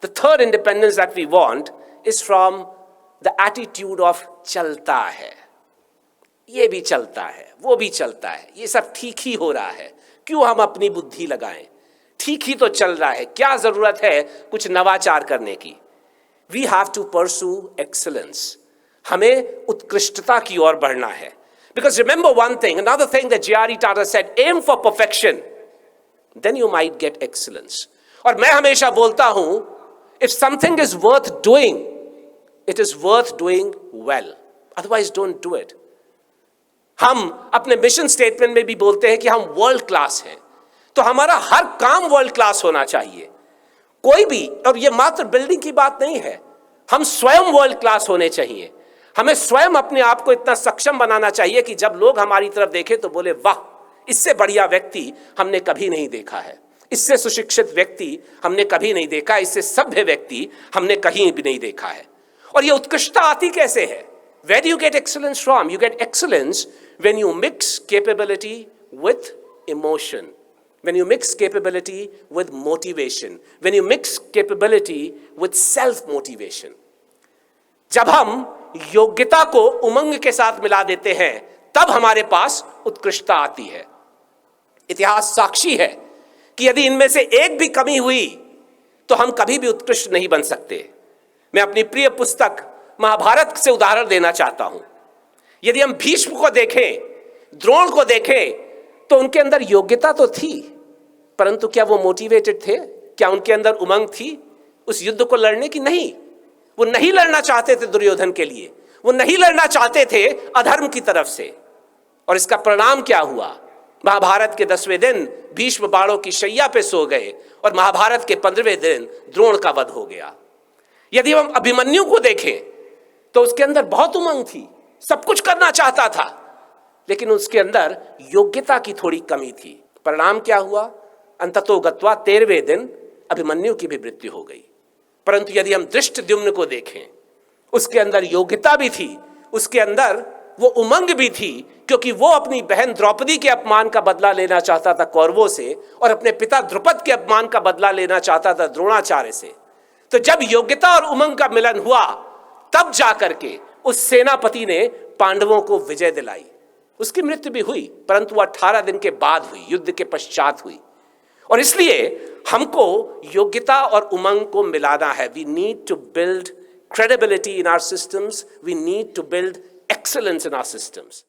The third independence that we want is from the attitude of चलता है, ये भी चलता है, वो भी चलता है, ये सब ठीक ही हो रहा है, क्यों हम अपनी बुद्धि लगाएं, ठीक ही तो चल रहा है, क्या जरूरत है कुछ नवाचार करने की. We have to pursue excellence. हमें उत्कृष्टता की ओर बढ़ना है. Because remember one thing, another thing that J.R.E. Tata said, aim for perfection, then you might get excellence. और मैं हमेशा बोलता हूं, if something is worth doing, it is worth doing well. Otherwise, don't do it. हम अपने mission statement में भी बोलते हैं कि हम वर्ल्ड क्लास हैं, तो हमारा हर काम वर्ल्ड क्लास होना चाहिए. कोई भी, और ये मात्र बिल्डिंग की बात नहीं है, हम स्वयं वर्ल्ड क्लास होने चाहिए. हमें स्वयं अपने आप को इतना सक्षम बनाना चाहिए कि जब लोग हमारी तरफ देखें तो बोले, वाह, इससे बढ़िया व्यक्ति हमने कभी नहीं देखा है, इससे सुशिक्षित व्यक्ति हमने कभी नहीं देखा, इससे सभ्य व्यक्ति हमने कहीं भी नहीं देखा है. और ये उत्कृष्टता आती कैसे है? Where do you get excellence from? You get excellence when you mix capability with emotion, when you mix capability with motivation, when you mix capability with self-motivation. जब हम योग्यता को उमंग के साथ मिला देते हैं, तब हमारे पास उत्कृष्टता आती है. इतिहास साक्षी है कि यदि इनमें से एक भी कमी हुई तो हम कभी भी उत्कृष्ट नहीं बन सकते. मैं अपनी प्रिय पुस्तक महाभारत से उदाहरण देना चाहता हूं. यदि हम भीष्म को देखें, द्रोण को देखें, तो उनके अंदर योग्यता तो थी, परंतु क्या वो मोटिवेटेड थे? क्या उनके अंदर उमंग थी उस युद्ध को लड़ने की? नहीं. वो नहीं लड़ना चाहते थे दुर्योधन के लिए, वो नहीं लड़ना चाहते थे अधर्म की तरफ से. और इसका परिणाम क्या हुआ? महाभारत के 10वें दिन भीष्म बाणों की शैया पे सो गए और महाभारत के 15वें दिन द्रोण का वध हो गया. यदि हम अभिमन्यु को देखें तो उसके अंदर बहुत उमंग थी, सब कुछ करना चाहता था, लेकिन उसके अंदर योग्यता की थोड़ी कमी थी. परिणाम क्या हुआ? अंततो गत्वा 13वें दिन अभिमन्यु की भी मृत्यु हो गई. परंतु यदि हम धृष्टद्युम्न को देखें, उसके अंदर योग्यता भी थी, उसके अंदर वो उमंग भी थी, क्योंकि वो अपनी बहन द्रौपदी के अपमान का बदला लेना चाहता था कौरवों से, और अपने पिता द्रुपद के अपमान का बदला लेना चाहता था द्रोणाचार्य से. तो जब योग्यता और उमंग का मिलन हुआ, तब जाकर के उस सेनापति ने पांडवों को विजय दिलाई. उसकी मृत्यु भी हुई, परंतु 18 दिन के बाद हुई, युद्ध के पश्चात हुई. और इसलिए हमको योग्यता और उमंग को मिलाना है. We need to build credibility in our systems. We need to build excellence in our systems.